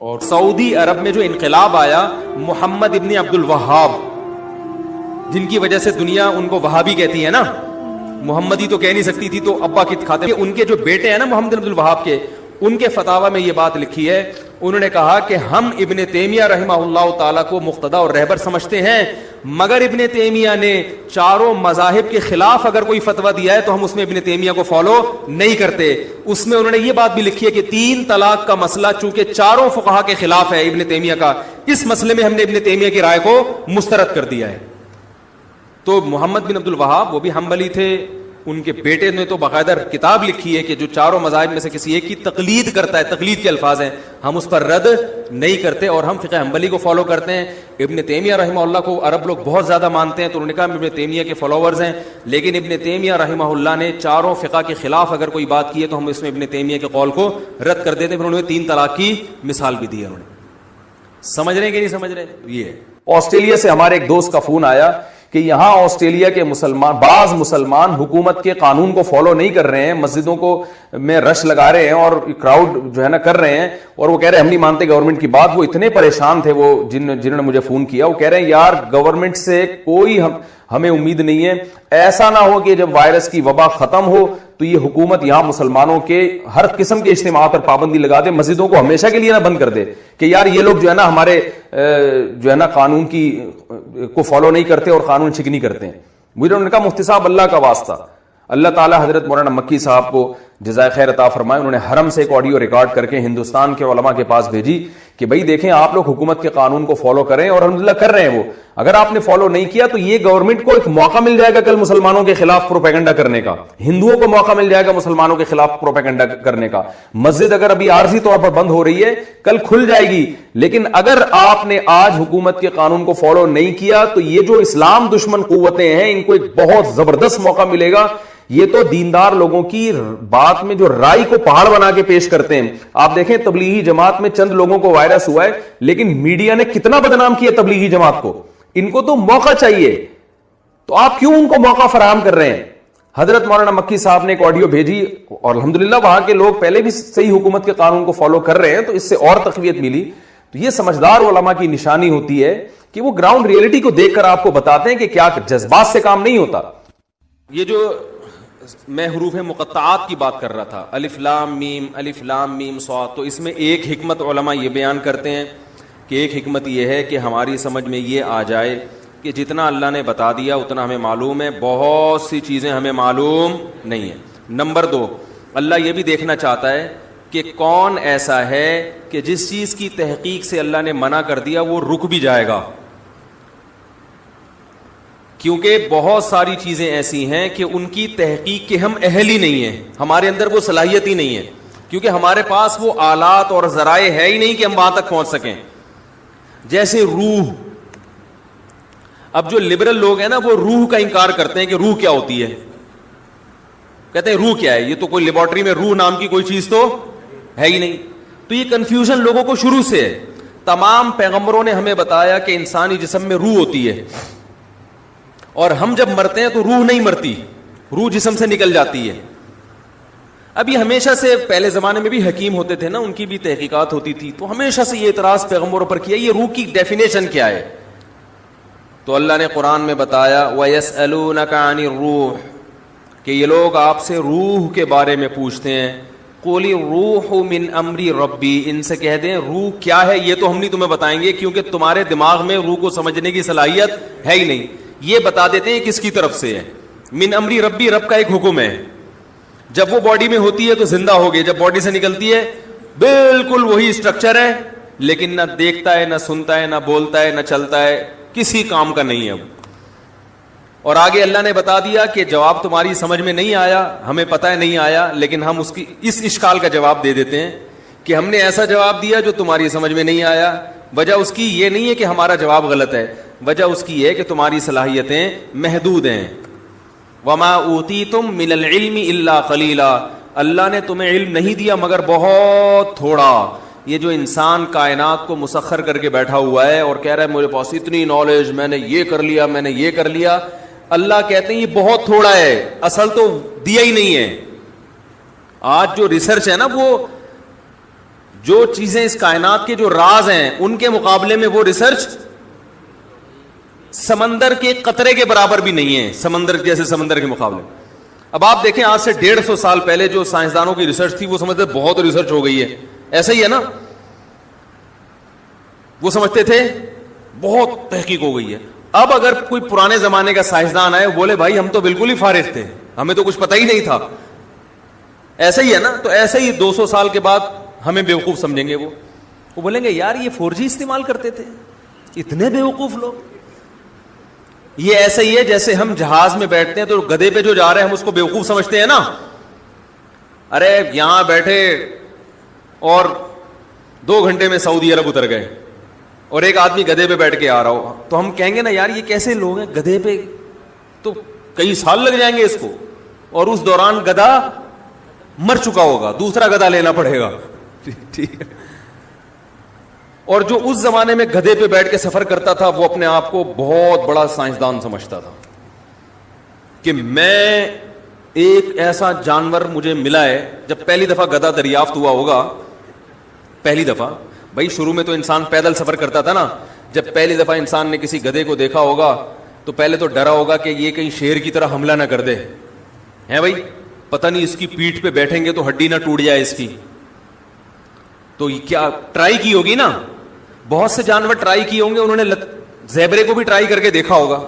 اور سعودی عرب میں جو انقلاب آیا محمد ابن عبد الوہاب، جن کی وجہ سے دنیا ان کو وہابی کہتی ہے نا، محمدی تو کہہ نہیں سکتی تھی تو ابا کت کھاتے، ان کے جو بیٹے ہیں نا محمد عبد الوہاب کے، ان کے فتاوی میں یہ بات لکھی ہے، انہوں نے کہا کہ ہم ابن تیمیہ رحمہ اللہ تعالیٰ کو مقتدی اور رہبر سمجھتے ہیں، مگر ابن تیمیہ نے چاروں مذاہب کے خلاف اگر کوئی فتویٰ دیا ہے تو ہم اس میں ابن تیمیہ کو فالو نہیں کرتے۔ اس میں انہوں نے یہ بات بھی لکھی ہے کہ 3 طلاق کا مسئلہ چونکہ چاروں فقہا کے خلاف ہے ابن تیمیہ کا، اس مسئلے میں ہم نے ابن تیمیہ کی رائے کو مسترد کر دیا ہے۔ تو محمد بن عبد الوہاب وہ بھی حنبلی تھے، ان کے بیٹے نے تو باقاعدہ کتاب لکھی ہے کہ جو چاروں مذاہب میں سے کسی ایک کی تقلید کرتا ہے، تقلید کے الفاظ ہیں، ہم اس پر رد نہیں کرتے اور ہم فقہ حنبلی کو فالو کرتے ہیں۔ ابن تیمیہ رحمہ اللہ کو عرب لوگ بہت زیادہ مانتے ہیں، تو انہوں نے کہا ہم ابن تیمیہ کے فالوورز ہیں، لیکن ابن تیمیہ رحمہ اللہ نے چاروں فقہ کے خلاف اگر کوئی بات کی ہے تو ہم اس میں ابن تیمیہ کے قول کو رد کر دیتے ہیں۔ پھر انہوں نے 3 طلاق کی مثال بھی دی ہے۔ انہوں نے سمجھ رہے ہیں کہ نہیں سمجھ رہے؟ یہ ہے۔ آسٹریلیا سے ہمارے ایک دوست کا فون آیا کہ یہاں آسٹریلیا کے بعض مسلمان حکومت کے قانون کو فالو نہیں کر رہے ہیں، مسجدوں کو میں رش لگا رہے ہیں اور کراؤڈ جو ہے نا کر رہے ہیں، اور وہ کہہ رہے ہیں ہم نہیں مانتے گورنمنٹ کی بات۔ وہ اتنے پریشان تھے، وہ جنہوں نے مجھے فون کیا، وہ کہہ رہے ہیں یار گورنمنٹ سے کوئی ہمیں امید نہیں ہے، ایسا نہ ہو کہ جب وائرس کی وبا ختم ہو تو یہ حکومت یہاں مسلمانوں کے ہر قسم کے اجتماعات پر پابندی لگا دے، مسجدوں کو ہمیشہ کے لیے نہ بند کر دے کہ یار یہ لوگ جو ہے نا ہمارے جو ہے نا قانون کی کو فالو نہیں کرتے اور قانون شکنی کرتے ہیں۔ مجھے انہوں نے کہا مفتی صاحب اللہ کا واسطہ، اللہ تعالیٰ حضرت مولانا مکی صاحب کو جزائے خیر عطا فرمائے، انہوں نے حرم سے ایک آڈیو ریکارڈ کر کے ہندوستان کے علماء کے پاس بھیجی کہ بھئی دیکھیں آپ لوگ حکومت کے قانون کو فالو کریں، اور الحمدللہ کر رہے ہیں وہ۔ اگر آپ نے فالو نہیں کیا تو یہ گورنمنٹ کو ایک موقع مل جائے گا کل مسلمانوں کے خلاف پروپیگنڈا کرنے کا، ہندوؤں کو موقع مل جائے گا مسلمانوں کے خلاف پروپیگنڈا کرنے کا۔ مسجد اگر ابھی عارضی طور پر بند ہو رہی ہے، کل کھل جائے گی، لیکن اگر آپ نے آج حکومت کے قانون کو فالو نہیں کیا تو یہ جو اسلام دشمن قوتیں ہیں ان کو ایک بہت زبردست موقع ملے گا۔ یہ تو دیندار لوگوں کی بات میں جو رائے کو پہاڑ بنا کے پیش کرتے ہیں۔ آپ دیکھیں تبلیغی جماعت میں چند لوگوں کو وائرس ہوا ہے، لیکن میڈیا نے کتنا بدنام کیا تبلیغی جماعت کو۔ ان کو تو موقع چاہیے، تو آپ کیوں ان کو موقع فراہم کر رہے ہیں؟ حضرت مولانا مکی صاحب نے ایک آڈیو بھیجی، اور الحمدللہ وہاں کے لوگ پہلے بھی صحیح حکومت کے قانون کو فالو کر رہے ہیں، تو اس سے اور تقویت ملی۔ تو یہ سمجھدار علماء کی نشانی ہوتی ہے کہ وہ گراؤنڈ ریئلٹی کو دیکھ کر آپ کو بتاتے ہیں کہ کیا جذبات سے کام نہیں ہوتا۔ یہ جو میں حروف مقطعات کی بات کر رہا تھا، الف لام میم صاد، تو اس میں ایک حکمت علماء یہ بیان کرتے ہیں کہ ایک حکمت یہ ہے کہ ہماری سمجھ میں یہ آ جائے کہ جتنا اللہ نے بتا دیا اتنا ہمیں معلوم ہے، بہت سی چیزیں ہمیں معلوم نہیں ہیں۔ نمبر 2، اللہ یہ بھی دیکھنا چاہتا ہے کہ کون ایسا ہے کہ جس چیز کی تحقیق سے اللہ نے منع کر دیا وہ رک بھی جائے گا، کیونکہ بہت ساری چیزیں ایسی ہیں کہ ان کی تحقیق کے ہم اہل ہی نہیں ہیں، ہمارے اندر وہ صلاحیت ہی نہیں ہے، کیونکہ ہمارے پاس وہ آلات اور ذرائع ہے ہی نہیں کہ ہم وہاں تک پہنچ سکیں۔ جیسے روح، اب جو لبرل لوگ ہیں نا وہ روح کا انکار کرتے ہیں کہ روح کیا ہوتی ہے، کہتے ہیں روح کیا ہے، یہ تو کوئی لیبارٹری میں روح نام کی کوئی چیز تو ہے ہی نہیں۔ تو یہ کنفیوژن لوگوں کو شروع سے ہے۔ تمام پیغمبروں نے ہمیں بتایا کہ انسانی جسم میں روح ہوتی ہے، اور ہم جب مرتے ہیں تو روح نہیں مرتی، روح جسم سے نکل جاتی ہے۔ اب یہ ہمیشہ سے پہلے زمانے میں بھی حکیم ہوتے تھے نا، ان کی بھی تحقیقات ہوتی تھی، تو ہمیشہ سے یہ اعتراض پیغمبروں پر کیا یہ روح کی ڈیفینیشن کیا ہے؟ تو اللہ نے قرآن میں بتایا وَيَسْأَلُونَكَ عَنِ الرُّوحِ، کہ یہ لوگ آپ سے روح کے بارے میں پوچھتے ہیں، قُلِ الرُّوحُ مِنْ أَمْرِ رَبِّي، ان سے کہہ دیں روح کیا ہے یہ تو ہم نہیں تمہیں بتائیں گے، کیونکہ تمہارے دماغ میں روح کو سمجھنے کی صلاحیت ہے ہی نہیں۔ یہ بتا دیتے ہیں کس کی طرف سے ہے، من امری ربی، رب کا ایک حکم ہے، جب وہ باڈی میں ہوتی ہے تو زندہ ہوگی، جب باڈی سے نکلتی ہے بالکل وہی اسٹرکچر ہے، لیکن نہ دیکھتا ہے، نہ سنتا ہے، نہ بولتا ہے، نہ چلتا ہے، کسی کام کا نہیں ہے۔ اور آگے اللہ نے بتا دیا کہ جواب تمہاری سمجھ میں نہیں آیا، ہمیں پتہ ہے نہیں آیا، لیکن ہم اس اشکال کا جواب دے دیتے ہیں کہ ہم نے ایسا جواب دیا جو تمہاری سمجھ میں نہیں آیا۔ وجہ اس کی یہ نہیں ہے کہ ہمارا جواب غلط ہے، وجہ اس کی ہے کہ تمہاری صلاحیتیں محدود ہیں۔ وَمَا أُوتِيتُم مِّنَ الْعِلْمِ إِلَّا قَلِيلًا، اللہ نے تمہیں علم نہیں دیا مگر بہت تھوڑا۔ یہ جو انسان کائنات کو مسخر کر کے بیٹھا ہوا ہے اور کہہ رہا ہے میرے پاس اتنی نالج، میں نے یہ کر لیا، میں نے یہ کر لیا، اللہ کہتے ہیں یہ بہت تھوڑا ہے، اصل تو دیا ہی نہیں ہے۔ آج جو ریسرچ ہے نا وہ جو چیزیں اس کائنات کے جو راز ہیں ان کے مقابلے میں وہ ریسرچ سمندر کے قطرے کے برابر بھی نہیں ہے, سمندر جیسے سمندر کے مقابلے. اب آپ دیکھیں آج سے 150 سال پہلے جو سائنسدانوں کی ریسرچ تھی وہ سمجھتے بہت ریسرچ ہو گئی ہے, ایسا ہی ہے نا, وہ سمجھتے تھے بہت تحقیق ہو گئی ہے. اب اگر کوئی پرانے زمانے کا سائنسدان آئے بولے بھائی ہم تو بالکل ہی فارغ تھے, ہمیں تو کچھ پتہ ہی نہیں تھا, ایسا ہی ہے نا, تو ایسا ہی 200 سال کے بعد ہمیں بیوقوف سمجھیں گے. وہ بولیں گے یار یہ 4G استعمال کرتے تھے, اتنے بیوقوف لوگ. یہ ایسا ہی ہے جیسے ہم جہاز میں بیٹھتے ہیں تو گدھے پہ جو جا رہے ہیں ہم اس کو بیوقوف سمجھتے ہیں نا, ارے یہاں بیٹھے اور 2 گھنٹے میں سعودی عرب اتر گئے, اور ایک آدمی گدھے پہ بیٹھ کے آ رہا ہو تو ہم کہیں گے نا یار یہ کیسے لوگ ہیں, گدھے پہ تو کئی سال لگ جائیں گے اس کو, اور اس دوران گدھا مر چکا ہوگا, دوسرا گدھا لینا پڑے گا. ٹھیک ہے. اور جو اس زمانے میں گدھے پہ بیٹھ کے سفر کرتا تھا وہ اپنے آپ کو بہت بڑا سائنسدان سمجھتا تھا کہ میں ایک ایسا جانور مجھے ملا ہے. جب پہلی دفعہ گدھا دریافت ہوا ہوگا, پہلی دفعہ, بھائی شروع میں تو انسان پیدل سفر کرتا تھا نا, جب پہلی دفعہ انسان نے کسی گدھے کو دیکھا ہوگا تو پہلے تو ڈرا ہوگا کہ یہ کہیں شیر کی طرح حملہ نہ کر دے, ہیں بھائی, پتہ نہیں اس کی پیٹھ پہ بیٹھیں گے تو ہڈی نہ ٹوٹ جائے اس کی. تو کیا ٹرائی کی ہوگی نا, بہت سے جانور ٹرائی کیے ہوں گے, انہوں نے زیبرے کو بھی ٹرائی کر کے دیکھا ہوگا.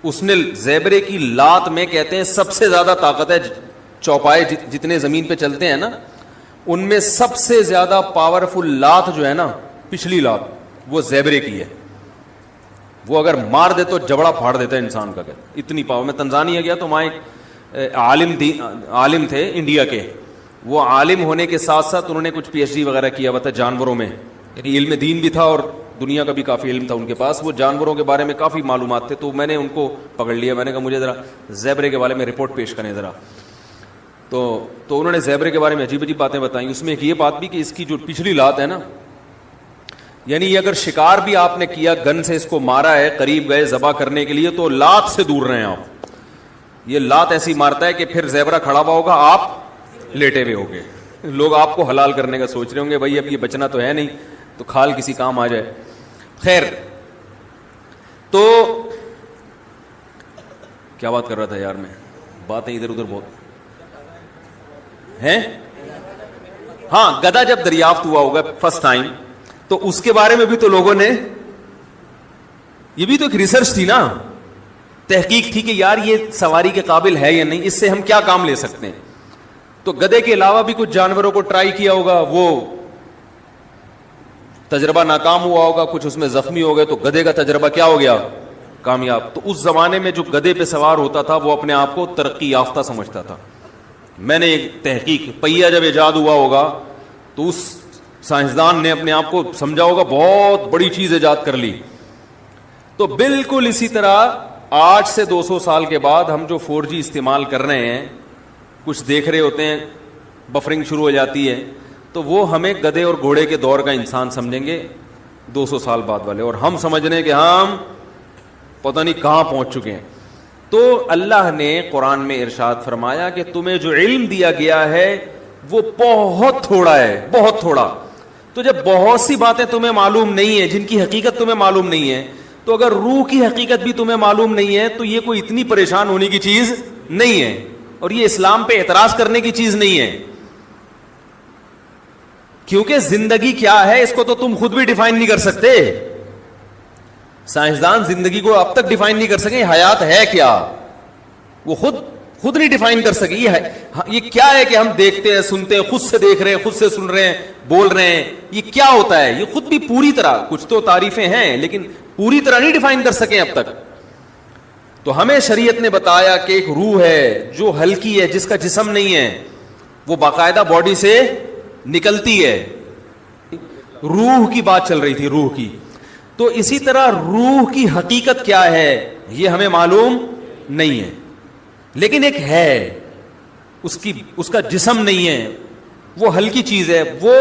اس نے زیبرے کی لات میں کہتے ہیں سب سے زیادہ طاقت ہے, چوپائے جتنے زمین پہ چلتے ہیں نا ان میں سب سے زیادہ پاورفل لات جو ہے نا, پچھلی لات, وہ زیبرے کی ہے. وہ اگر مار دے تو جبڑا پھاڑ دیتا ہے انسان کا, اتنی پاور. میں تنزانیہ گیا تو وہاں ایک عالم تھے انڈیا کے, وہ عالم ہونے کے ساتھ ساتھ انہوں نے کچھ PhD وغیرہ کیا ہوا تھا جانوروں میں, یعنی علم دین بھی تھا اور دنیا کا بھی کافی علم تھا ان کے پاس, وہ جانوروں کے بارے میں کافی معلومات تھے. تو میں نے ان کو پکڑ لیا, میں نے کہا مجھے ذرا زیبرے کے بارے میں رپورٹ پیش کریں ذرا. تو انہوں نے زیبرے کے بارے میں عجیب عجیب باتیں بتائیں. اس میں ایک یہ بات بھی کہ اس کی جو پچھلی لات ہے نا, یعنی یہ اگر شکار بھی آپ نے کیا, گن سے اس کو مارا ہے, قریب گئے ذبح کرنے کے لیے, تو لات سے دور رہے آپ. یہ لات ایسی مارتا ہے کہ پھر زیبرا کھڑا ہوا ہوگا, آپ لیٹے ہوئے ہوگے. لوگ آپ کو حلال کرنے کا سوچ رہے ہوں گے, بھائی اب یہ بچنا تو ہے نہیں تو کھال کسی کام آ جائے. خیر, تو کیا بات کر رہا تھا یار, میں باتیں ادھر ادھر بہت ہیں. ہاں, گدھا جب دریافت ہوا ہوگا فرسٹ ٹائم تو اس کے بارے میں بھی تو لوگوں نے, یہ بھی تو ایک ریسرچ تھی نا, تحقیق تھی کہ یار یہ سواری کے قابل ہے یا نہیں, اس سے ہم کیا کام لے سکتے ہیں. تو گدھے کے علاوہ بھی کچھ جانوروں کو ٹرائی کیا ہوگا, وہ تجربہ ناکام ہوا ہوگا, کچھ اس میں زخمی ہو گئے, تو گدھے کا تجربہ کیا ہو گیا, کامیاب. تو اس زمانے میں جو گدھے پہ سوار ہوتا تھا وہ اپنے آپ کو ترقی یافتہ سمجھتا تھا. میں نے ایک تحقیق, پہیا جب ایجاد ہوا ہوگا تو اس سائنسدان نے اپنے آپ کو سمجھا ہوگا بہت بڑی چیز ایجاد کر لی. تو بالکل اسی طرح آج سے 200 سال کے بعد ہم جو 4G استعمال کر رہے ہیں, کچھ دیکھ رہے ہوتے ہیں, بفرنگ شروع ہو جاتی ہے, تو وہ ہمیں گدھے اور گھوڑے کے دور کا انسان سمجھیں گے 200 سال بعد والے, اور ہم سمجھنے کہ ہم پتہ نہیں کہاں پہنچ چکے ہیں. تو اللہ نے قرآن میں ارشاد فرمایا کہ تمہیں جو علم دیا گیا ہے وہ بہت تھوڑا ہے, بہت تھوڑا. تو جب بہت سی باتیں تمہیں معلوم نہیں ہے, جن کی حقیقت تمہیں معلوم نہیں ہے, تو اگر روح کی حقیقت بھی تمہیں معلوم نہیں ہے تو یہ کوئی اتنی پریشان ہونے کی چیز نہیں ہے, اور یہ اسلام پہ اعتراض کرنے کی چیز نہیں ہے. کیونکہ زندگی کیا ہے اس کو تو تم خود بھی ڈیفائن نہیں کر سکتے. سائنسدان زندگی کو اب تک ڈیفائن نہیں کر سکے, حیات ہے کیا وہ خود نہیں ڈیفائن کر سکے. یہ کیا ہے کہ ہم دیکھتے ہیں, سنتے ہیں, خود سے دیکھ رہے ہیں, خود سے سن رہے ہیں, بول رہے ہیں, یہ کیا ہوتا ہے, یہ خود بھی پوری طرح, کچھ تو تعریفیں ہیں لیکن پوری طرح نہیں ڈیفائن کر سکے اب تک. تو ہمیں شریعت نے بتایا کہ ایک روح ہے جو ہلکی ہے, جس کا جسم نہیں ہے, وہ باقاعدہ باڈی سے نکلتی ہے. روح کی بات چل رہی تھی, روح کی. تو اسی طرح روح کی حقیقت کیا ہے یہ ہمیں معلوم نہیں ہے, لیکن ایک ہے, اس کا جسم نہیں ہے, وہ ہلکی چیز ہے, وہ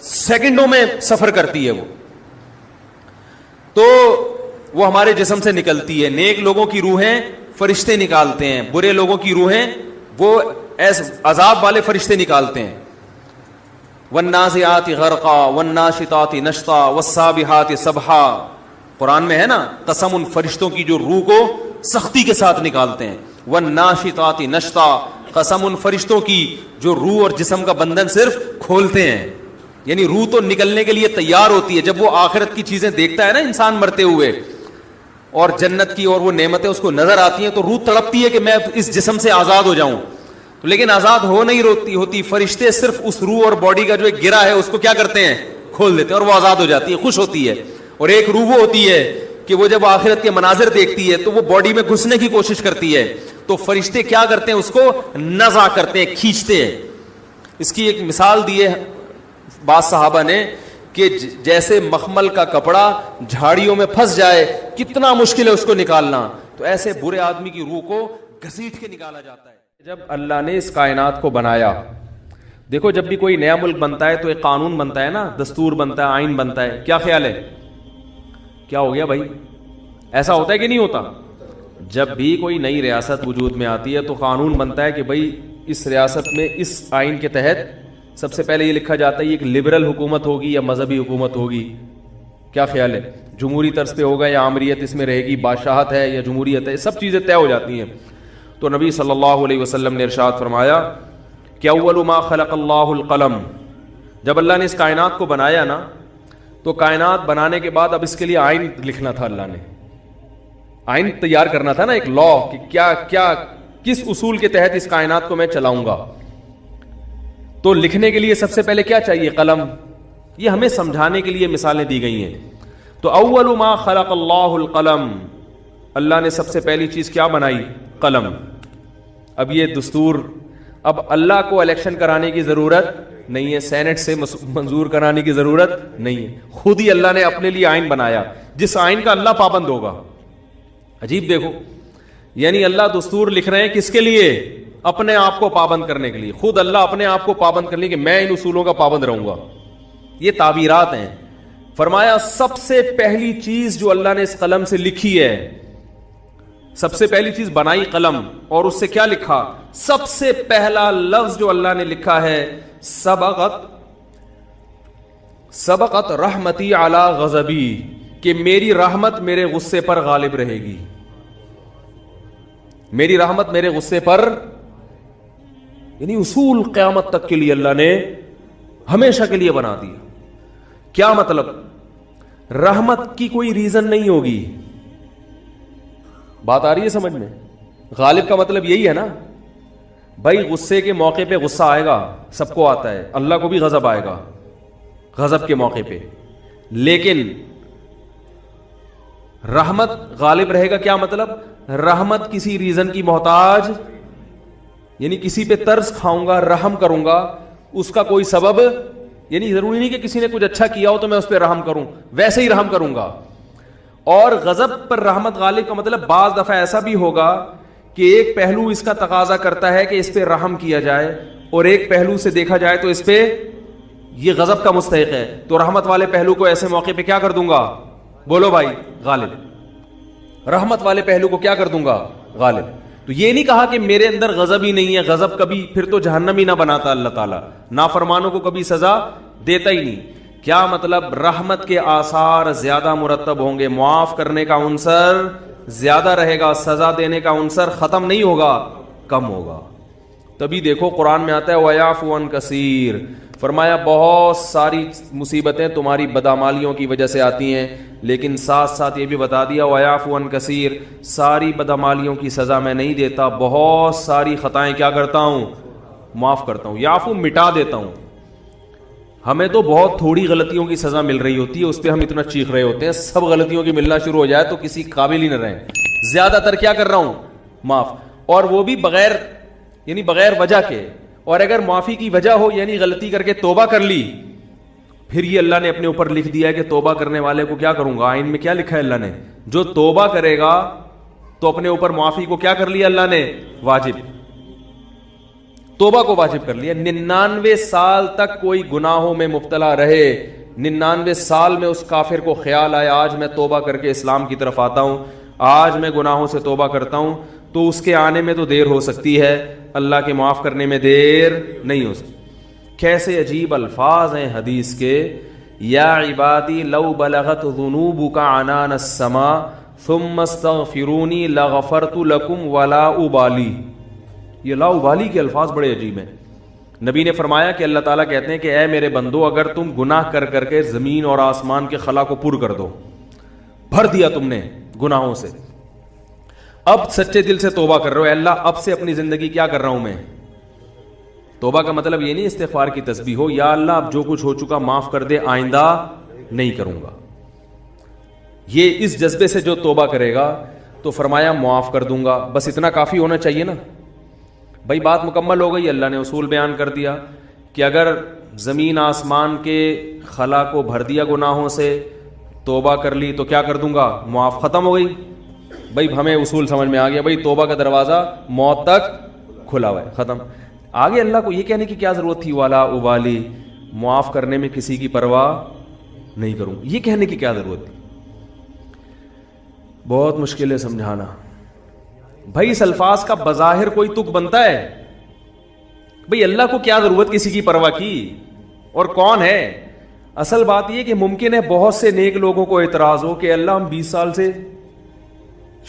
سیکنڈوں میں سفر کرتی ہے. وہ تو وہ ہمارے جسم سے نکلتی ہے. نیک لوگوں کی روحیں فرشتے نکالتے ہیں, برے لوگوں کی روحیں وہ عذاب والے فرشتے نکالتے ہیں. والنازعات غرقا والناشطات نشطا والسابحات سبحا. قرآن میں ہے نا قسم ان فرشتوں کی جو روح کو سختی کے ساتھ نکالتے ہیں. والناشطات نشطا, قسم ان فرشتوں کی جو روح اور جسم کا بندھن صرف کھولتے ہیں. یعنی روح تو نکلنے کے لیے تیار ہوتی ہے. جب وہ آخرت کی چیزیں دیکھتا ہے نا انسان مرتے ہوئے, اور جنت کی اور وہ نعمتیں اس کو نظر آتی ہیں, تو روح تڑپتی ہے کہ میں اس جسم سے آزاد ہو جاؤں, لیکن آزاد ہو نہیں ہوتی. فرشتے صرف اس روح اور باڈی کا جو ایک گرہ ہے اس کو کیا کرتے ہیں, کھول دیتے ہیں, اور وہ آزاد ہو جاتی ہے, خوش ہوتی ہے. اور ایک روح وہ ہوتی ہے کہ وہ جب آخرت کے مناظر دیکھتی ہے تو وہ باڈی میں گھسنے کی کوشش کرتی ہے, تو فرشتے کیا کرتے ہیں, اس کو نزع کرتے ہیں, کھینچتے ہیں. اس کی ایک مثال دی ہے بعض صحابہ نے کہ جیسے مخمل کا کپڑا جھاڑیوں میں پھنس جائے کتنا مشکل ہے اس کو نکالنا, تو ایسے برے آدمی کی روح کو گھسیٹ کے نکالا جاتا ہے. جب اللہ نے اس کائنات کو بنایا, دیکھو جب بھی کوئی نیا ملک بنتا ہے تو ایک قانون بنتا ہے نا, دستور بنتا ہے, آئین بنتا ہے. کیا خیال ہے, کیا ہو گیا بھائی, ایسا ہوتا ہے کہ نہیں ہوتا؟ جب بھی کوئی نئی ریاست وجود میں آتی ہے تو قانون بنتا ہے کہ بھائی اس ریاست میں اس آئین کے تحت سب سے پہلے یہ لکھا جاتا ہے یہ ایک لبرل حکومت ہوگی یا مذہبی حکومت ہوگی. کیا خیال ہے, جمہوری طرز پہ ہوگا یا آمریت اس میں رہے گی, بادشاہت ہے یا جمہوریت ہے, سب چیزیں طے ہو جاتی ہیں. تو نبی صلی اللہ علیہ وسلم نے ارشاد فرمایا کہ اول ما خلق اللہ القلم, جب اللہ نے اس کائنات کو بنایا نا تو کائنات بنانے کے بعد اب اس کے لیے آئین لکھنا تھا, اللہ نے آئین تیار کرنا تھا نا, ایک لا کہ کیا کیا کس اصول کے تحت اس کائنات کو میں چلاؤں گا. تو لکھنے کے لیے سب سے پہلے کیا چاہیے, قلم. یہ ہمیں سمجھانے کے لیے مثالیں دی گئی ہیں. تو اول ما خلق اللہ القلم, اللہ نے سب سے پہلی چیز کیا بنائی, قلم. اب یہ دستور, اب اللہ کو الیکشن کرانے کی ضرورت نہیں ہے, سینٹ سے منظور کرانے کی ضرورت نہیں ہے, خود ہی اللہ نے اپنے لیے آئین بنایا جس آئین کا اللہ پابند ہوگا. عجیب دیکھو, یعنی اللہ دستور لکھ رہے ہیں کس کے لیے, اپنے آپ کو پابند کرنے کے لیے. خود اللہ اپنے آپ کو پابند کرنے کے, میں ان اصولوں کا پابند رہوں گا. یہ تعبیرات ہیں. فرمایا سب سے پہلی چیز جو اللہ نے اس قلم سے لکھی ہے, سب سے پہلی چیز بنائی قلم, اور اس سے کیا لکھا, سب سے پہلا لفظ جو اللہ نے لکھا ہے سبقت رحمتی علی غضبی, کہ میری رحمت میرے غصے پر غالب رہے گی. میری رحمت میرے غصے پر, یعنی اصول قیامت تک کے لیے اللہ نے ہمیشہ کے لیے بنا دیا. کیا مطلب, رحمت کی کوئی ریزن نہیں ہوگی. بات آ رہی ہے سمجھ میں؟ غالب کا مطلب یہی ہے نا بھائی, غصے کے موقع پہ غصہ آئے گا, سب کو آتا ہے, اللہ کو بھی غضب آئے گا غضب کے موقع پہ, لیکن رحمت غالب رہے گا. کیا مطلب, رحمت کسی ریزن کی محتاج, یعنی کسی پہ ترس کھاؤں گا, رحم کروں گا, اس کا کوئی سبب, یعنی ضروری نہیں کہ کسی نے کچھ اچھا کیا ہو تو میں اس پہ رحم کروں, ویسے ہی رحم کروں گا. اور غضب پر رحمت غالب کا مطلب بعض دفعہ ایسا بھی ہوگا کہ ایک پہلو اس کا تقاضا کرتا ہے کہ اس پہ رحم کیا جائے, اور ایک پہلو سے دیکھا جائے تو اس پہ یہ غضب کا مستحق ہے, تو رحمت والے پہلو کو ایسے موقع پہ کیا کر دوں گا, بولو بھائی, غالب. رحمت والے پہلو کو کیا کر دوں گا, غالب. تو یہ نہیں کہا کہ میرے اندر غضب ہی نہیں ہے, غضب کبھی پھر تو جہنم ہی نہ بناتا اللہ تعالیٰ, نافرمانوں کو کبھی سزا دیتا ہی نہیں. کیا مطلب, رحمت کے آثار زیادہ مرتب ہوں گے, معاف کرنے کا عنصر زیادہ رہے گا, سزا دینے کا عنصر ختم نہیں ہوگا, کم ہوگا. تبھی دیکھو قرآن میں آتا ہے وَيَعْفُو عَنْ كَثِيرٍ, فرمایا بہت ساری مصیبتیں تمہاری بدعمالیوں کی وجہ سے آتی ہیں, لیکن ساتھ ساتھ یہ بھی بتا دیا وَيَعْفُو عَنْ كَثِيرٍ, ساری بدعمالیوں کی سزا میں نہیں دیتا, بہت ساری خطائیں کیا کرتا ہوں, معاف کرتا ہوں. یعفو مٹا دیتا ہوں. ہمیں تو بہت تھوڑی غلطیوں کی سزا مل رہی ہوتی ہے, اس پہ ہم اتنا چیخ رہے ہوتے ہیں, سب غلطیوں کی ملنا شروع ہو جائے تو کسی قابل ہی نہ رہیں. زیادہ تر کیا کر رہا ہوں, معاف, اور وہ بھی بغیر, یعنی بغیر وجہ کے. اور اگر معافی کی وجہ ہو, یعنی غلطی کر کے توبہ کر لی, پھر یہ اللہ نے اپنے اوپر لکھ دیا ہے کہ توبہ کرنے والے کو کیا کروں گا. آئین میں کیا لکھا ہے اللہ نے, جو توبہ کرے گا تو اپنے اوپر معافی کو کیا کر لیا اللہ نے, واجب, توبہ کو واجب کر لیا. 99 سال تک کوئی گناہوں میں مبتلا رہے, 99 سال میں اس کافر کو خیال آیا آج میں توبہ کر کے اسلام کی طرف آتا ہوں, آج میں گناہوں سے توبہ کرتا ہوں, تو اس کے آنے میں تو دیر ہو سکتی ہے, اللہ کے معاف کرنے میں دیر نہیں ہو سکتی. کیسے عجیب الفاظ ہیں حدیث کے. یا عبادی لو بلغت ذنوبک عنان السماء ثم استغفرونی لغفرت لکم ولا ابالی. یہ لا ابالی کے الفاظ بڑے عجیب ہیں. نبی نے فرمایا کہ اللہ تعالیٰ کہتے ہیں کہ اے میرے بندو, اگر تم گناہ کر کر کے زمین اور آسمان کے خلا کو پر کر دو, بھر دیا تم نے گناہوں سے, اب سچے دل سے توبہ کر رہے ہو, اے اللہ اب سے اپنی زندگی کیا کر رہا ہوں میں. توبہ کا مطلب یہ نہیں استغفار کی تسبیح ہو, یا اللہ اب جو کچھ ہو چکا معاف کر دے, آئندہ نہیں کروں گا. یہ اس جذبے سے جو توبہ کرے گا تو فرمایا معاف کر دوں گا. بس اتنا کافی ہونا چاہیے نا بھائی. بات مکمل ہو گئی. اللہ نے اصول بیان کر دیا کہ اگر زمین آسمان کے خلا کو بھر دیا گناہوں سے, توبہ کر لی تو کیا کر دوں گا, معاف. ختم ہو گئی بھائی. ہمیں اصول سمجھ میں آ گیا بھائی. توبہ کا دروازہ موت تک کھلا ہوا ہے, ختم. آگے اللہ کو یہ کہنے کی کیا ضرورت تھی, والا ابالی, معاف کرنے میں کسی کی پرواہ نہیں کروں, یہ کہنے کی کیا ضرورت تھی. بہت مشکل ہے سمجھانا بھائی. اس الفاظ کا بظاہر کوئی تک بنتا ہے بھئی اللہ کو کیا ضرورت کسی کی پرواہ کی, اور کون ہے. اصل بات یہ کہ ممکن ہے بہت سے نیک لوگوں کو اعتراض ہو کہ اللہ ہم 20 سال سے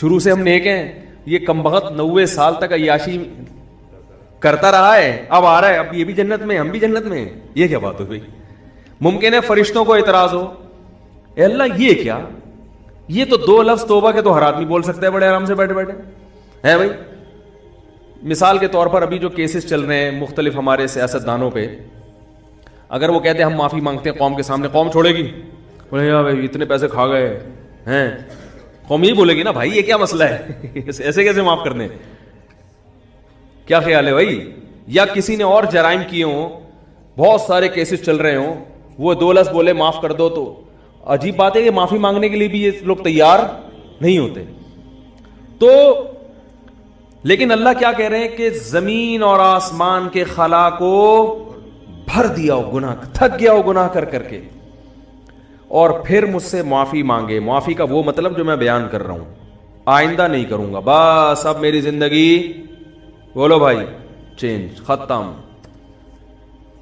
شروع سے ہم نیک ہیں, یہ کمبخت 90 سال تک عیاشی کرتا رہا ہے, اب آ رہا ہے, اب یہ بھی جنت میں, ہم بھی جنت میں, یہ کیا بات ہو بھائی. ممکن ہے فرشتوں کو اعتراض ہو, اے اللہ یہ کیا, یہ تو 2 لفظ توبہ کے تو ہر آدمی بول سکتا ہے بڑے آرام سے بیٹھے بیٹھے ہے بھائی. مثال کے طور پر ابھی جو کیسز چل رہے ہیں مختلف ہمارے سیاستدانوں پہ, اگر وہ کہتے ہیں ہم معافی مانگتے ہیں قوم کے سامنے, قوم چھوڑے گی؟ بولے یار بھائی اتنے پیسے کھا گئے ہیں, قوم یہی بولے گی نا بھائی یہ کیا مسئلہ ہے, ایسے کیسے معاف کرنے, کیا خیال ہے بھائی. یا کسی نے اور جرائم کیے ہوں, بہت سارے کیسز چل رہے ہوں, وہ 2 لفظ بولے معاف کر دو, تو عجیب بات ہے کہ معافی مانگنے کے لیے بھی یہ لوگ تیار نہیں ہوتے. تو لیکن اللہ کیا کہہ رہے ہیں کہ زمین اور آسمان کے خلا کو بھر دیا ہو گناہ, تھک گیا ہو گناہ کر کر کے, اور پھر مجھ سے معافی مانگے. معافی کا وہ مطلب جو میں بیان کر رہا ہوں, آئندہ نہیں کروں گا, بس اب میری زندگی بولو بھائی چینج, ختم,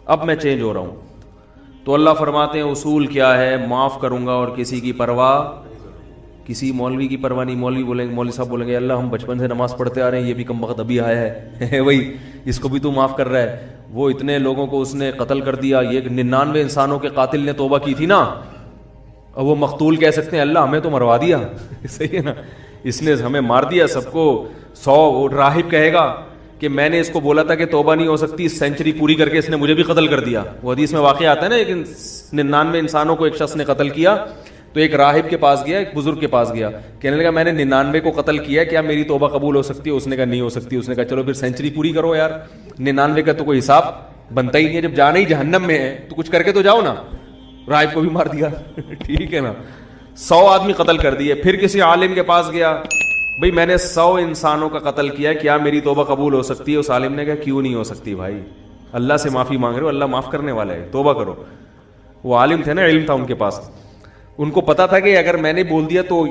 اب میں چینج ہو رہا ہوں. تو اللہ فرماتے ہیں اصول کیا ہے, معاف کروں گا اور کسی کی پرواہ, کسی مولوی کی پرواہ نہیں. مولوی بولیں گے, مولوی صاحب بولیں گے اللہ ہم بچپن سے نماز پڑھتے آ رہے ہیں, یہ بھی کم وقت ابھی آیا ہے وہی اس کو بھی تو معاف کر رہا ہے. وہ اتنے لوگوں کو اس نے قتل کر دیا, یہ 99 انسانوں کے قاتل نے توبہ کی تھی نا, اور وہ مقتول کہہ سکتے ہیں اللہ ہمیں تو مروا دیا صحیح ہے نا, اس نے ہمیں مار دیا سب کو. 100 راہب کہے گا کہ میں نے اس کو بولا تھا کہ توبہ نہیں ہو سکتی, سینچری پوری کر کے اس نے مجھے بھی قتل کر دیا. وہ حدیث میں واقعہ آتا ہے نا, لیکن 99 انسانوں کو ایک شخص نے قتل کیا, تو ایک راہب کے پاس گیا, ایک بزرگ کے پاس گیا, کہنے لگا میں نے 99 کو قتل کیا, کیا میری توبہ قبول ہو سکتی ہے؟ اس نے کہا نہیں ہو سکتی. اس نے کہا چلو پھر سینچری پوری کرو یار, 99 کا تو کوئی حساب بنتا ہی نہیں ہے, جب جانا ہی جہنم میں ہے تو کچھ کر کے تو جاؤ نا. راہب کو بھی مار دیا ٹھیک ہے نا, 100 آدمی قتل کر دیے. پھر کسی عالم کے پاس گیا, بھئی میں نے 100 انسانوں کا قتل کیا, کیا میری توبہ قبول ہو سکتی ہے؟ اس عالم نے کہا کیوں نہیں ہو سکتی بھائی, اللہ سے معافی مانگ رہے ہو, اللہ معاف کرنے والا ہے, توبہ کرو. وہ عالم تھے نا, علم تھا ان کے پاس, ان کو پتا تھا کہ اگر میں نے بول دیا تو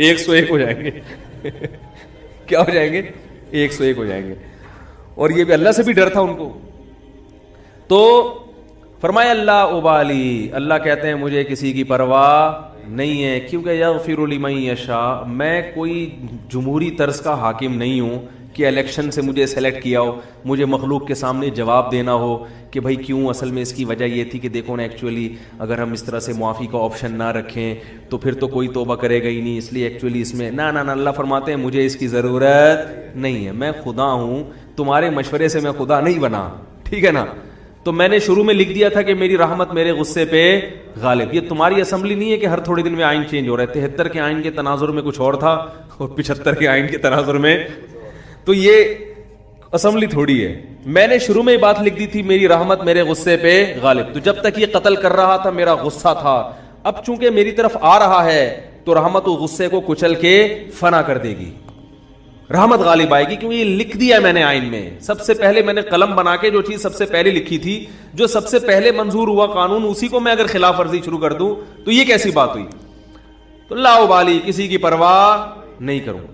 101 ہو جائیں گے کیا ہو جائیں گے, 101 ہو جائیں گے. اور یہ بھی اللہ سے بھی ڈر تھا ان کو. تو فرمایا اللہ ابالی, اللہ کہتے ہیں مجھے کسی کی پرواہ نہیں ہے, کیونکہ یغفر لمن یشاء, میں کوئی جمہوری طرز کا حاکم نہیں ہوں کہ الیکشن سے مجھے سلیکٹ کیا ہو, مجھے مخلوق کے سامنے جواب دینا ہو کہ بھائی کیوں. اصل میں اس کی وجہ یہ تھی کہ دیکھو نا ایکچولی اگر ہم اس طرح سے معافی کا آپشن نہ رکھیں تو پھر تو کوئی توبہ کرے گا ہی نہیں, اس لیے ایکچولی اس میں نہ اللہ فرماتے ہیں مجھے اس کی ضرورت نہیں ہے, میں خدا ہوں, تمہارے مشورے سے میں خدا نہیں بنا, ٹھیک ہے نا. تو میں نے شروع میں لکھ دیا تھا کہ میری رحمت میرے غصے پہ غالب. یہ تمہاری اسمبلی نہیں ہے کہ ہر تھوڑے دن میں آئین چینج ہو رہا ہے. 73 کے آئین کے تناظر میں کچھ اور تھا اور 75 کے آئین کے تناظر میں, تو یہ اسمبلی تھوڑی ہے. میں نے شروع میں یہ بات لکھ دی تھی میری رحمت میرے غصے پہ غالب. تو جب تک یہ قتل کر رہا تھا میرا غصہ تھا, اب چونکہ میری طرف آ رہا ہے تو رحمت و غصے کو کچل کے فنا کر دے گی, رحمت غالب آئے گی, کیونکہ یہ لکھ دیا ہے میں نے آئین میں. سب سے پہلے میں نے قلم بنا کے جو چیز سب سے پہلے لکھی تھی, جو سب سے پہلے منظور ہوا قانون, اسی کو میں اگر خلاف ورزی شروع کر دوں تو یہ کیسی بات ہوئی. تو لا ابالی, کسی کی پرواہ نہیں کروں.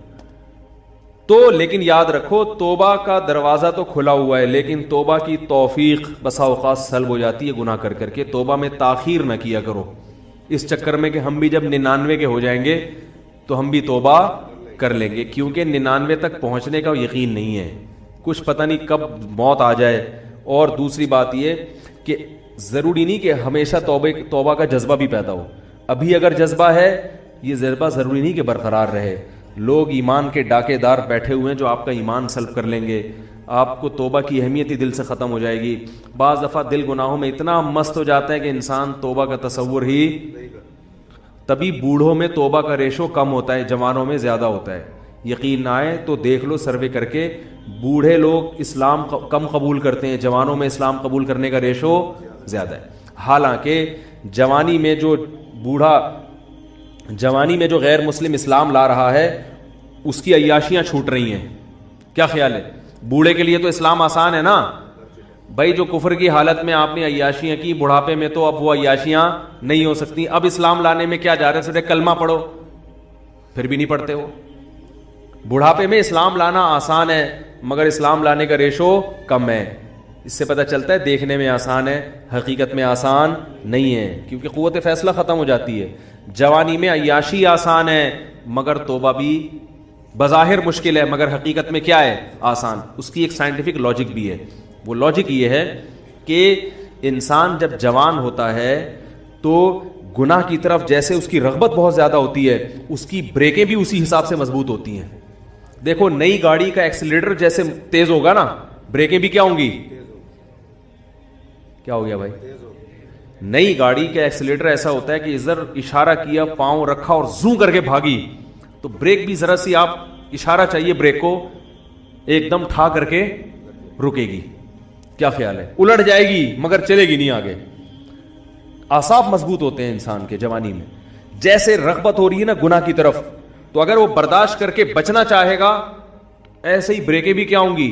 تو لیکن یاد رکھو توبہ کا دروازہ تو کھلا ہوا ہے، لیکن توبہ کی توفیق بسا اوقات سلب ہو جاتی ہے گناہ کر کر کے. توبہ میں تاخیر نہ کیا کرو اس چکر میں کہ ہم بھی جب 99 کے ہو جائیں گے تو ہم بھی توبہ کر لیں گے، کیونکہ 99 تک پہنچنے کا یقین نہیں ہے، کچھ پتہ نہیں کب موت آ جائے. اور دوسری بات یہ کہ ضروری نہیں کہ ہمیشہ توبہ کا جذبہ بھی پیدا ہو. ابھی اگر جذبہ ہے، یہ جذبہ ضروری نہیں کہ برقرار رہے. لوگ ایمان کے ڈاکے دار بیٹھے ہوئے ہیں جو آپ کا ایمان سلب کر لیں گے، آپ کو توبہ کی اہمیت ہی دل سے ختم ہو جائے گی. بعض دفعہ دل گناہوں میں اتنا مست ہو جاتا ہے کہ انسان توبہ کا تصور ہی. تبھی بوڑھوں میں توبہ کا ریشو کم ہوتا ہے، جوانوں میں زیادہ ہوتا ہے. یقین نہ آئے تو دیکھ لو سروے کر کے، بوڑھے لوگ اسلام کم قبول کرتے ہیں، جوانوں میں اسلام قبول کرنے کا ریشو زیادہ ہے. حالانکہ جوانی میں جو غیر مسلم اسلام لا رہا ہے اس کی عیاشیاں چھوٹ رہی ہیں. کیا خیال ہے؟ بوڑھے کے لیے تو اسلام آسان ہے نا بھائی. جو کفر کی حالت میں آپ نے عیاشیاں کی، بڑھاپے میں تو اب وہ عیاشیاں نہیں ہو سکتی. اب اسلام لانے میں کیا جا رہا ہے؟ صرف کلمہ پڑھو، پھر بھی نہیں پڑھتے ہو. بڑھاپے میں اسلام لانا آسان ہے مگر اسلام لانے کا ریشو کم ہے. اس سے پتہ چلتا ہے دیکھنے میں آسان ہے، حقیقت میں آسان نہیں ہے، کیونکہ قوت فیصلہ ختم ہو جاتی ہے. جوانی میں عیاشی آسان ہے مگر توبہ بھی بظاہر مشکل ہے، مگر حقیقت میں کیا ہے؟ آسان. اس کی ایک سائنٹیفک لاجک بھی ہے. وہ لاجک یہ ہے کہ انسان جب جوان ہوتا ہے تو گناہ کی طرف جیسے اس کی رغبت بہت زیادہ ہوتی ہے، اس کی بریکیں بھی اسی حساب سے مضبوط ہوتی ہیں. دیکھو نئی گاڑی کا ایکسیلیٹر جیسے تیز ہوگا نا، بریکیں بھی کیا ہوں گی؟ کیا ہو گیا بھائی؟ نئی گاڑی کا ایکسیلیٹر ایسا ہوتا ہے کہ ادھر اشارہ کیا، پاؤں رکھا اور زوں کر کے بھاگی تو بریک بھی ذرا سی آپ اشارہ چاہیے بریک کو، ایک دم ٹھا کر کے رکے گی. کیا خیال ہے؟ الٹ جائے گی مگر چلے گی نہیں آگے. اعصاب مضبوط ہوتے ہیں انسان کے جوانی میں. جیسے رغبت ہو رہی ہے نا گناہ کی طرف، تو اگر وہ برداشت کر کے بچنا چاہے گا ایسے ہی بریکیں بھی کیا ہوں گی؟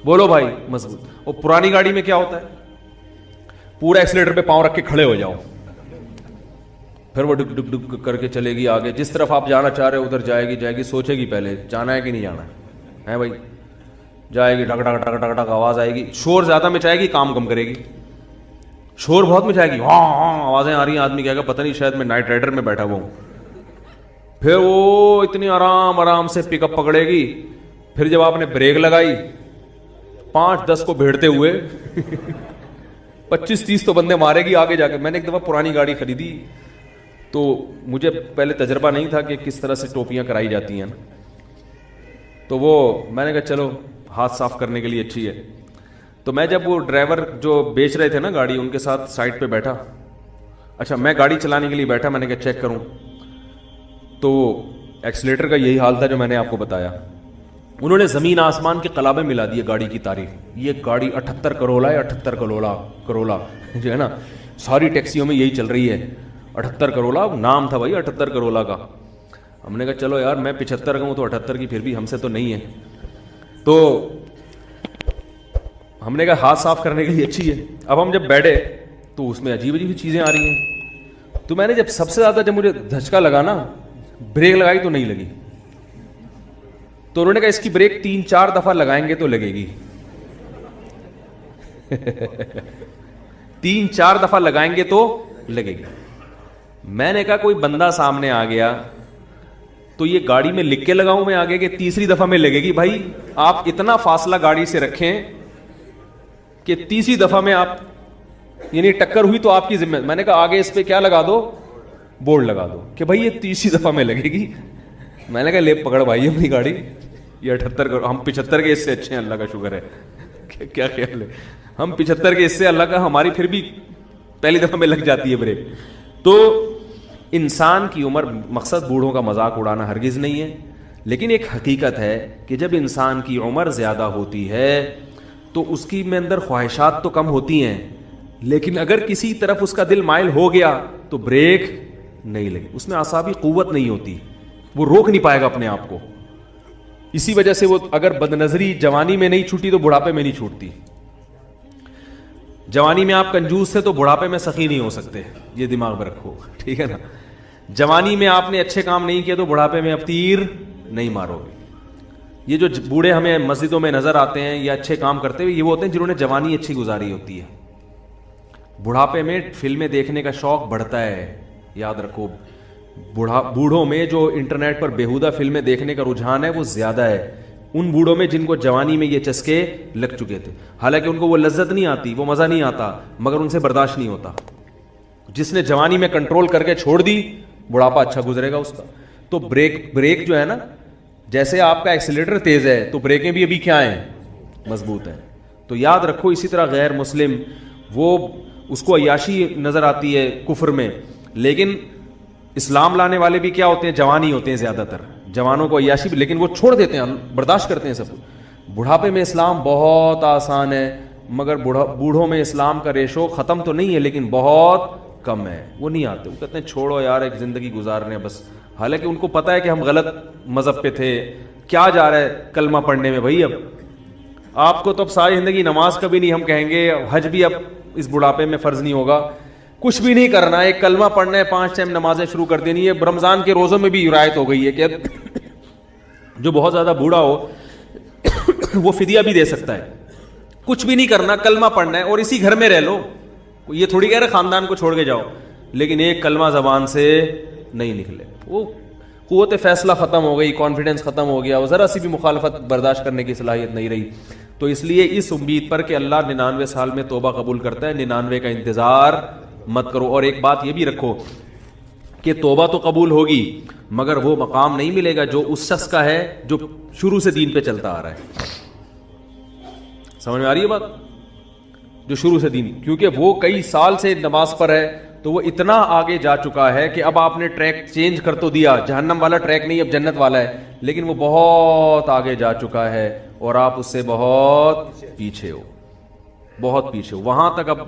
بولو بھائی، مضبوط. اور پرانی گاڑی میں کیا ہوتا ہے؟ پورا ایکسیلیٹر پہ پاؤں رکھ کے کھڑے ہو جاؤ، پھر وہ ڈک ڈک ڈک کر کے چلے گی آگے. جس طرف آپ جانا چاہ رہے ہو ادھر جائے گی. سوچے گی پہلے جانا ہے کہ نہیں جانا ہے بھائی. جائے گی، ٹک ٹک ٹک ٹک ٹک آواز آئے گی. شور زیادہ مچائے گی، کام کم کرے گی. شور بہت مچائے گی، ہاں ہاں آوازیں آ رہی ہیں، آدمی کہے گا پتہ نہیں شاید میں نائٹ رائڈر میں بیٹھا ہوا ہوں. پھر وہ اتنی آرام سے پک اپ پکڑے گی. پھر جب آپ نے بریک لگائی 5-10 کو بھیڑتے ہوئے 25-30 تو بندے مارے گی آگے جا کے. میں نے ایک دفعہ پرانی گاڑی خریدی تو مجھے پہلے تجربہ نہیں تھا کہ کس طرح سے ٹوپیاں کرائی جاتی ہیں، تو وہ میں نے کہا چلو ہاتھ صاف کرنے کے لیے اچھی ہے. تو میں جب وہ ڈرائیور جو بیچ رہے تھے نا گاڑی، ان کے ساتھ سائڈ پہ بیٹھا. اچھا میں گاڑی چلانے کے لیے بیٹھا، میں نے کہا چیک کروں، تو ایکسیلیٹر کا یہی حال تھا جو میں نے آپ کو بتایا. انہوں نے زمین آسمان کے قلابے ملا دیے گاڑی کی تعریف. یہ گاڑی 78 کروڑا ہے، 78 کروڑا جو ہے نا، ساری ٹیکسیوں میں یہی چل رہی ہے. 78 کروڑا نام تھا بھائی 78 کروڑا کا. ہم نے کہا چلو یار میں 75 کا ہوں تو 78 کی پھر بھی ہم سے تو نہیں ہے. تو ہم نے کہا ہاتھ صاف کرنے کے لیے اچھی ہے. اب ہم جب بیٹھے تو اس میں عجیب عجیب چیزیں آ رہی ہیں. تو میں نے سب سے زیادہ جب مجھے دھچکا لگا نا، بریک لگائی تو نہیں لگی. تو انہوں نے کہا اس کی بریک 3-4 دفعہ لگائیں گے تو لگے گی. 3-4 دفعہ لگائیں گے تو لگے گی. میں نے کہا کوئی بندہ سامنے آ گیا تو یہ گاڑی میں لکھ کے لگاؤں میں آگے کہ تیسری دفعہ میں لگے گی. بھائی آپ اتنا فاصلہ گاڑی سے رکھیں کہ تیسری دفعہ میں آپ یعنی ٹکر ہوئی تو آپ کی ذمہ. میں نے کہا آگے اس پہ کیا لگا دو، بورڈ لگا دو کہ بھائی یہ تیسری دفعہ میں لگے گی. میں نے کہا لے پکڑ بھائی اپنی گاڑی، یہ 78 ہم 75 کے اس سے اچھے ہیں، اللہ کا شکر ہے. کیا خیال ہے؟ ہم 75 کے اس سے اللہ کا، ہماری پھر بھی پہلی دفعہ میں لگ جاتی ہے بریک. تو انسان کی عمر، مقصد بوڑھوں کا مذاق اڑانا ہرگز نہیں ہے، لیکن ایک حقیقت ہے کہ جب انسان کی عمر زیادہ ہوتی ہے تو اس کی میں اندر خواہشات تو کم ہوتی ہیں، لیکن اگر کسی طرف اس کا دل مائل ہو گیا تو بریک نہیں لگے. اس میں اعصابی قوت نہیں ہوتی، وہ روک نہیں پائے گا اپنے آپ کو. اسی وجہ سے وہ اگر بدنظری جوانی میں نہیں چھوٹی تو بڑھاپے میں نہیں چھوٹتی. جوانی میں آپ کنجوس تھے تو بڑھاپے میں سخی نہیں ہو سکتے، یہ دماغ میں رکھو، ٹھیک ہے نا. جوانی میں آپ نے اچھے کام نہیں کیے تو بڑھاپے میں اب تیر نہیں مارو گے. یہ جو بوڑھے ہمیں مسجدوں میں نظر آتے ہیں یا اچھے کام کرتے ہوئے، یہ وہ ہوتے ہیں جنہوں نے جوانی اچھی گزاری ہوتی ہے. بڑھاپے میں فلمیں دیکھنے کا شوق بڑھتا ہے. یاد رکھو بوڑھوں میں جو انٹرنیٹ پر بیہودہ فلمیں دیکھنے کا رجحان ہے وہ زیادہ ہے ان بوڑھوں میں جن کو جوانی میں یہ چسکے لگ چکے تھے. حالانکہ ان کو وہ لذت نہیں آتی، وہ مزہ نہیں آتا، مگر ان سے برداشت نہیں ہوتا. جس نے جوانی میں کنٹرول کر کے چھوڑ دی بڑھاپا اچھا گزرے گا اس کا. تو بریک جو ہے نا، جیسے آپ کا ایکسیلیٹر تیز ہے تو بریکیں بھی ابھی کیا ہیں؟ مضبوط ہیں. تو یاد رکھو اسی طرح غیر مسلم وہ اس کو عیاشی نظر آتی ہے کفر میں، لیکن اسلام لانے والے بھی کیا ہوتے ہیں؟ جوانی ہوتے ہیں زیادہ تر. جوانوں کو عیاشی بھی، لیکن وہ چھوڑ دیتے ہیں، برداشت کرتے ہیں سب. بڑھاپے میں اسلام بہت آسان ہے، مگر بوڑھوں میں اسلام کا ریشو ختم تو نہیں ہے لیکن بہت کم ہے. وہ نہیں آتے، وہ کہتے ہیں چھوڑو یار ایک زندگی گزارنے بس. حالانکہ ان کو پتا ہے کہ ہم غلط مذہب پہ تھے. کیا جا رہا ہے کلمہ پڑھنے میں بھائی؟ اب آپ کو تو اب ساری زندگی نماز کبھی نہیں، ہم کہیں گے حج بھی اب اس بڑھاپے میں فرض نہیں ہوگا. کچھ بھی نہیں کرنا ہے، ایک کلمہ پڑھنا ہے، 5 ٹائم نمازیں شروع کر دینی ہے. رمضان کے روزوں میں بھی رعایت ہو گئی ہے کہ جو بہت زیادہ بوڑھا ہو وہ فدیہ بھی دے سکتا ہے. کچھ بھی نہیں کرنا، کلمہ پڑھنا ہے اور اسی گھر میں رہ لو. یہ تھوڑی کہہ رہے خاندان کو چھوڑ کے جاؤ، لیکن ایک کلمہ زبان سے نہیں نکلے. وہ قوت فیصلہ ختم ہو گئی، کانفیڈنس ختم ہو گیا، وہ ذرا سی بھی مخالفت برداشت کرنے کی صلاحیت نہیں رہی. تو اس لیے اس امید پر کہ اللہ 99 سال میں توبہ قبول کرتا ہے، 99 کا انتظار مت کرو. اور ایک بات یہ بھی رکھو کہ توبہ تو قبول ہوگی مگر وہ مقام نہیں ملے گا جو اس شخص کا ہے جو شروع سے دین پہ چلتا آ رہا ہے. سمجھ میں آ رہی ہے بات؟ جو شروع سے دین، کیونکہ وہ کئی سال سے نماز پر ہے تو وہ اتنا آگے جا چکا ہے کہ اب آپ نے ٹریک چینج کر تو دیا، جہنم والا ٹریک نہیں اب جنت والا ہے، لیکن وہ بہت آگے جا چکا ہے اور آپ اس سے بہت پیچھے ہو، بہت پیچھے ہو. وہاں تک اب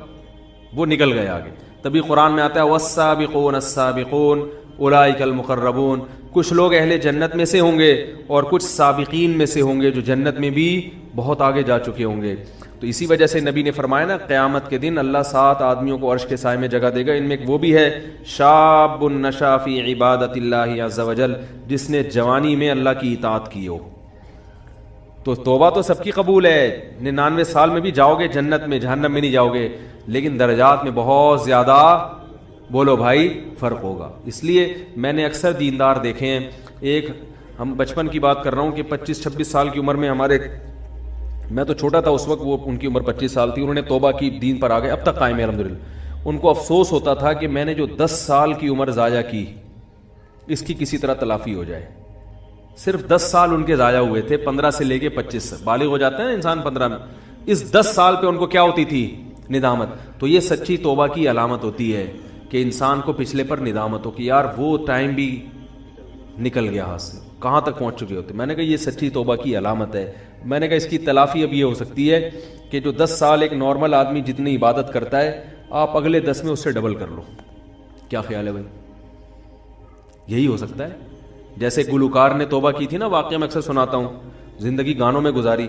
وہ نکل گئے آگے. تبھی قرآن میں آتا ہے والسابقون السابقون اولئک المقربون. کچھ لوگ اہل جنت میں سے ہوں گے اور کچھ سابقین میں سے ہوں گے جو جنت میں بھی بہت آگے جا چکے ہوں گے. تو اسی وجہ سے نبی نے فرمایا نا قیامت کے دن اللہ 7 آدمیوں کو عرش کے سائے میں جگہ دے گا. ان میں ایک وہ بھی ہے شاب نشا فی عبادت اللہ عز وجل، جس نے جوانی میں اللہ کی اطاعت کی ہو. تو توبہ تو سب کی قبول ہے، 99 سال میں بھی جاؤ گے جنت میں، جہنم میں نہیں جاؤ گے، لیکن درجات میں بہت زیادہ بولو بھائی فرق ہوگا. اس لیے میں نے اکثر دیندار دیکھے ہیں، ایک ہم بچپن کی بات کر رہا ہوں کہ 25-26 سال کی عمر میں ہمارے، میں تو چھوٹا تھا اس وقت، وہ ان کی عمر 25 سال تھی، انہوں نے توبہ کی، دین پر آ گئے، اب تک قائم ہے الحمدللہ. ان کو افسوس ہوتا تھا کہ میں نے جو 10 سال کی عمر ضائع کی اس کی کسی طرح تلافی ہو جائے. صرف 10 سال ان کے ضائع ہوئے تھے، 15 سے لے کے 25، بالغ ہو جاتا ہے انسان 15 میں. اس 10 سال پہ ان کو کیا ہوتی تھی؟ ندامت. تو یہ سچی توبہ کی علامت ہوتی ہے کہ انسان کو پچھلے پر ندامت ہو کہ یار وہ ٹائم بھی نکل گیا ہاتھ سے، کہاں تک پہنچ چکے ہوتے. میں نے کہا یہ سچی توبہ کی علامت ہے. میں نے کہا اس کی تلافی اب یہ ہو سکتی ہے کہ جو 10 سال ایک نارمل آدمی جتنی عبادت کرتا ہے آپ اگلے 10 میں اس سے ڈبل کر لو. کیا خیال ہے بھائی؟ یہی ہو سکتا ہے. جیسے گلوکار نے توبہ کی تھی نا، واقعہ میں اکثر سناتا ہوں، زندگی گانوں میں گزاری.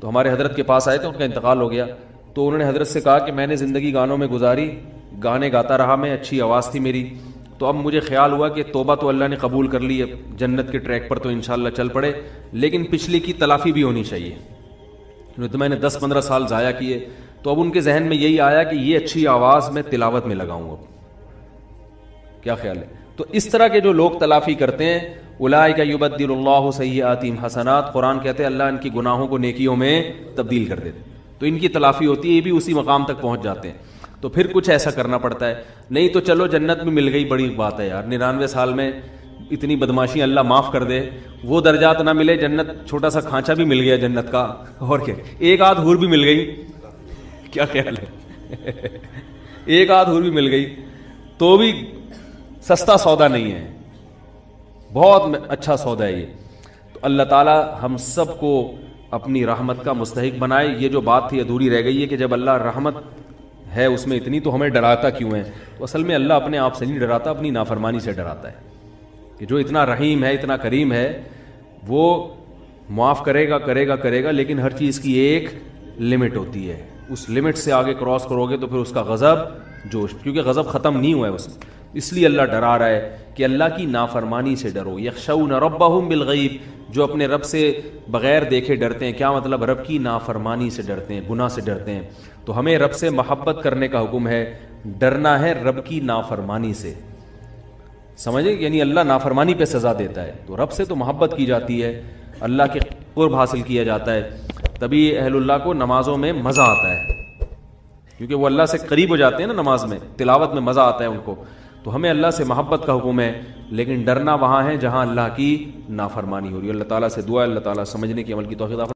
تو ہمارے حضرت کے پاس آئے تھے، ان کا انتقال ہو گیا، تو انہوں نے حضرت سے کہا کہ میں نے زندگی گانوں میں گزاری، گانے گاتا رہا میں، اچھی آواز تھی میری، تو اب مجھے خیال ہوا کہ توبہ تو اللہ نے قبول کر لی، اب جنت کے ٹریک پر تو انشاءاللہ چل پڑے، لیکن پچھلی کی تلافی بھی ہونی چاہیے. تو میں نے 10-15 سال ضائع کیے. تو اب ان کے ذہن میں یہی آیا کہ یہ اچھی آواز میں تلاوت میں لگاؤں. اب کیا خیال ہے؟ تو اس طرح کے جو لوگ تلافی کرتے ہیں، اولئک یبدل اللہ سیئاتہم حسنات، قرآن کہتے ہیں اللہ ان کی گناہوں کو نیکیوں میں تبدیل کر دیتے، تو ان کی تلافی ہوتی ہے، یہ بھی اسی مقام تک پہنچ جاتے ہیں. تو پھر کچھ ایسا کرنا پڑتا ہے. نہیں تو چلو جنت میں مل گئی، بڑی بات ہے یار، 99 سال میں اتنی بدماشی اللہ معاف کر دے، وہ درجات نہ ملے، جنت چھوٹا سا کھانچا بھی مل گیا جنت کا، اور کیا، ایک آدھ حور بھی مل گئی. کیا خیال ہے؟ ایک آدھ حور بھی مل گئی تو بھی سستا سودا نہیں ہے، بہت اچھا سودا ہے یہ. تو اللہ تعالی ہم سب کو اپنی رحمت کا مستحق بنائے. یہ جو بات تھی ادھوری رہ گئی ہے کہ جب اللہ رحمت ہے اس میں اتنی تو ہمیں ڈراتا کیوں ہے؟ تو اصل میں اللہ اپنے آپ سے نہیں ڈراتا، اپنی نافرمانی سے ڈراتا ہے کہ جو اتنا رحیم ہے، اتنا کریم ہے، وہ معاف کرے گا، لیکن ہر چیز کی ایک لمٹ ہوتی ہے. اس لمٹ سے آگے کراس کرو گے تو پھر اس کا غضب جوش، کیونکہ غضب ختم نہیں ہوا ہے اس میں. اس لیے اللہ ڈرا رہا ہے کہ اللہ کی نافرمانی سے ڈرو. یخشون ربہم بالغیب, جو اپنے رب سے بغیر دیکھے ڈرتے ہیں. کیا مطلب؟ رب کی نافرمانی سے ڈرتے ہیں, گناہ سے ڈرتے ہیں. تو ہمیں رب سے محبت کرنے کا حکم ہے, ڈرنا ہے رب کی نافرمانی سے. سمجھے؟ یعنی اللہ نافرمانی پہ سزا دیتا ہے, تو رب سے تو محبت کی جاتی ہے, اللہ کے قرب حاصل کیا جاتا ہے. تبھی اہل اللہ کو نمازوں میں مزہ آتا ہے, کیونکہ وہ اللہ سے قریب ہو جاتے ہیں نا نماز میں, تلاوت میں مزہ آتا ہے ان کو. تو ہمیں اللہ سے محبت کا حکم ہے, لیکن ڈرنا وہاں ہے جہاں اللہ کی نافرمانی ہو رہی ہے. اللہ تعالیٰ سے دعا ہے اللہ تعالیٰ سمجھنے کی عمل کی توفیق عطا فرمائے.